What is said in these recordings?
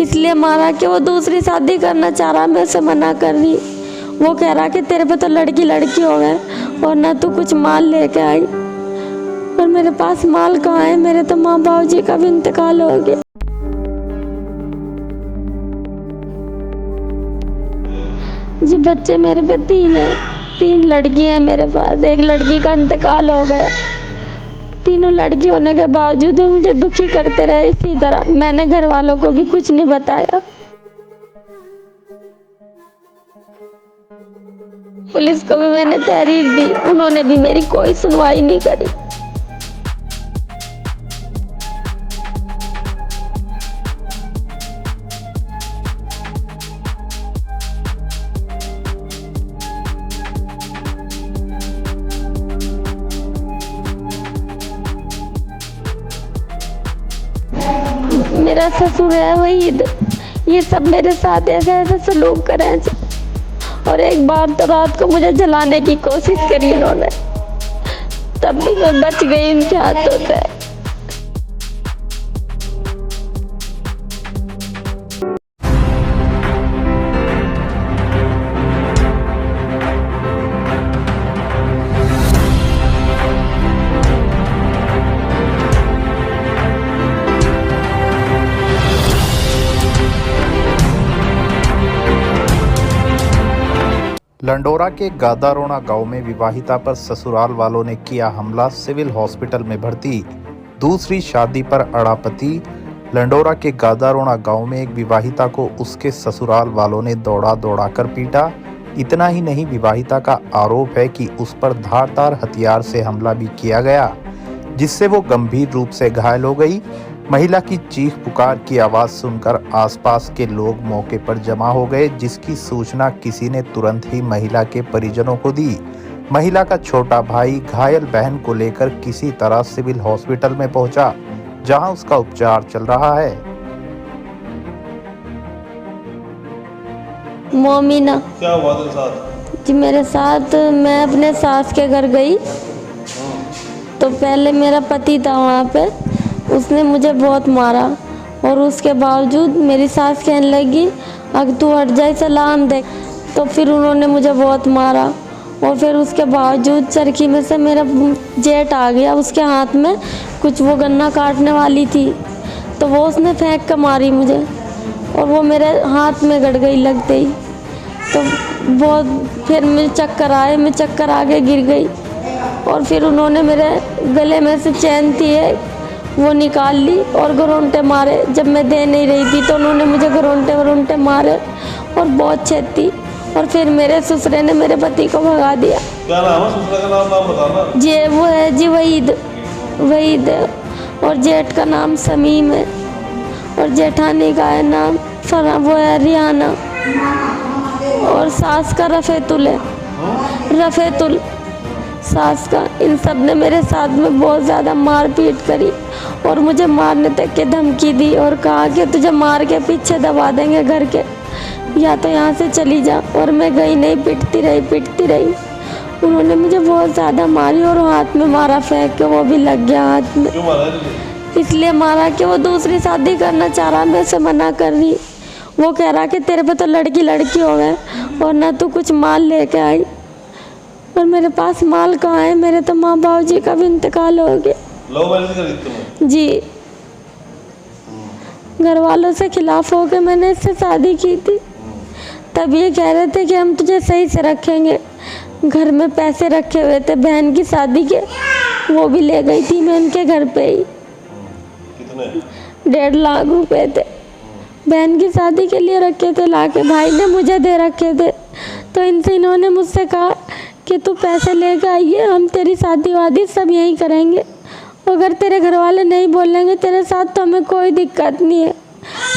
इसलिए मारा कि वो दूसरी शादी करना चाह रहा, मैं उसे मना कर रही। वो कह रहा कि तेरे पे तो लड़की लड़की हो गए और ना तू कुछ माल लेके आई, और मेरे पास माल कहाँ है, मेरे तो माँ बाबू जी का भी इंतकाल हो गया। जी बच्चे मेरे पे 3 है, 3 लड़की हैं मेरे पास। एक लड़की का इंतकाल हो गया। तीनों लड़की होने के बावजूद मुझे दुखी करते रहे इसी तरह। मैंने घर वालों को भी कुछ नहीं बताया। पुलिस को भी मैंने तहरीर दी, उन्होंने भी मेरी कोई सुनवाई नहीं करी। मेरा ससुर है वहीद, ये सब मेरे साथ ऐसा सलूक करें। और एक बार तो रात को मुझे जलाने की कोशिश करी इन्होंने, तब भी मैं बच गई इनके हाथों से। लंडोरा के गादारोना गांव में विवाहिता पर ससुराल वालों ने किया हमला, सिविल हॉस्पिटल में भर्ती। दूसरी शादी पर अड़ा पति। लंडोरा के गादारोना गांव में एक विवाहिता को उसके ससुराल वालों ने दौड़ा कर पीटा। इतना ही नहीं, विवाहिता का आरोप है कि उस पर धारदार हथियार से हमला भी किया गया, जिससे वो गंभीर रूप से घायल हो गई। महिला की चीख पुकार की आवाज सुनकर आसपास के लोग मौके पर जमा हो गए, जिसकी सूचना किसी ने तुरंत ही महिला के परिजनों को दी। महिला का छोटा भाई घायल बहन को लेकर किसी तरह सिविल हॉस्पिटल में पहुंचा, जहां उसका उपचार चल रहा है। मोमिना, क्या हुआ तेरे साथ? जी मेरे साथ, मैं अपने सास के घर गई तो पहले मेरा पति था वहाँ पे, उसने मुझे बहुत मारा। और उसके बावजूद मेरी सास कहने लगी अगर तू हट जाए सलाम दे, तो फिर उन्होंने मुझे बहुत मारा। और फिर उसके बावजूद चरखी में से मेरा जेठ आ गया, उसके हाथ में कुछ वो गन्ना काटने वाली थी, तो वो उसने फेंक कर मारी मुझे, और वो मेरे हाथ में गड़ गई लगते ही। तो बहुत फिर मैं चक्कर आके गिर गई। और फिर उन्होंने मेरे गले में से चैन थी वो निकाल ली और घरोंटे मारे। जब मैं दे नहीं रही थी तो उन्होंने मुझे घरोंटे मारे और बहुत छेती। और फिर मेरे ससुरे ने मेरे पति को भगा दिया। क्या नाम है ससुरे का? नाम बताना। जी वो है जी वहीद है, और जेठ का नाम समीम है, और जेठानी का है नाम वो है रियाना, और सास का रफेतुल सास का। इन सब ने मेरे साथ में बहुत ज़्यादा मारपीट करी और मुझे मारने तक की धमकी दी और कहा कि तुझे मार के पीछे दबा देंगे घर के, या तो यहाँ से चली जा। और मैं गई नहीं, पिटती रही। उन्होंने मुझे बहुत ज़्यादा मारी और हाथ में मारा फेंक के, वो भी लग गया हाथ में। क्यों मारा है? इसलिए मारा कि वो दूसरी शादी करना चाह रहा, मैं उसे मना कर रही। वो कह रहा कि तेरे पे तो लड़की लड़की हो गए और ना तू कुछ माल लेके आई, और मेरे पास माल कहाँ है, मेरे तो माँ बाबू जी का भी इंतकाल हो गया। लव मैरिज करी तुमने? जी, घर वालों से खिलाफ हो के मैंने इससे शादी की थी। तब ये कह रहे थे कि हम तुझे सही से रखेंगे। घर में पैसे रखे हुए थे बहन की शादी के, वो भी ले गई थी मैं उनके घर पे ही। कितने? 1.5 लाख रुपए थे, बहन की शादी के लिए रखे थे, लाके भाई ने मुझे दे रखे थे। तो इन्होंने मुझसे कहा कि तू पैसे लेकर आइए, हम तेरी शादी वादी सब यहीं करेंगे, अगर तेरे घर वाले नहीं बोलेंगे तेरे साथ तो हमें कोई दिक्कत नहीं है।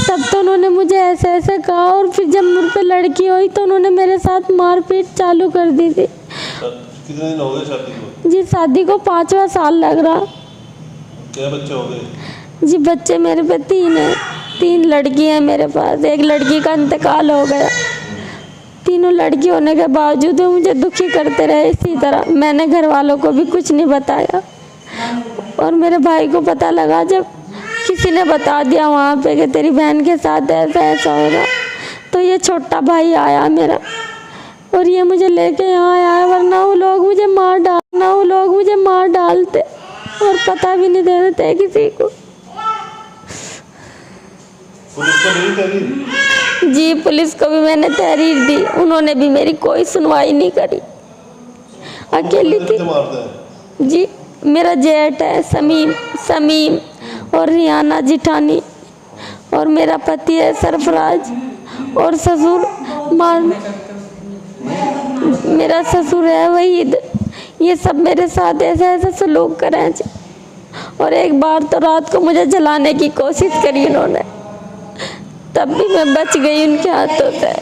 तब तो उन्होंने मुझे ऐसे कहा, और फिर जब मुझ पर लड़की हुई तो उन्होंने मेरे साथ मारपीट चालू कर दी थी। कितने दिन हो गए शादी को? जी शादी को 5वां साल लग रहा। क्या बच्चे हो गए? जी बच्चे मेरे पे 3 हैं, 3 लड़की हैं मेरे पास। एक लड़की का इंतकाल हो गया। तीनों लड़की होने के बावजूद मुझे दुखी करते रहे इसी तरह। मैंने घर वालों को भी कुछ नहीं बताया, और मेरे भाई को पता लगा जब किसी ने बता दिया वहाँ पे कि तेरी बहन के साथ ऐसा ऐसा होगा, तो ये छोटा भाई आया मेरा और ये मुझे लेके यहाँ आया, वरना वो लोग मुझे मार डालते और पता भी नहीं दे देते किसी को। पुलिस को नहीं करी? जी पुलिस को भी मैंने तहरीर दी, उन्होंने भी मेरी कोई सुनवाई नहीं करी। अकेली थी मारते हैं? जी। मेरा जेठ है समीम और रियाना जिठानी, और मेरा पति है सरफराज, और ससुर मेरा ससुर है वहीद। ये सब मेरे साथ ऐसा ऐसा सलूक करें जी। और एक बार तो रात को मुझे जलाने की कोशिश करी उन्होंने, तब भी मैं बच गई उनके हाथों से।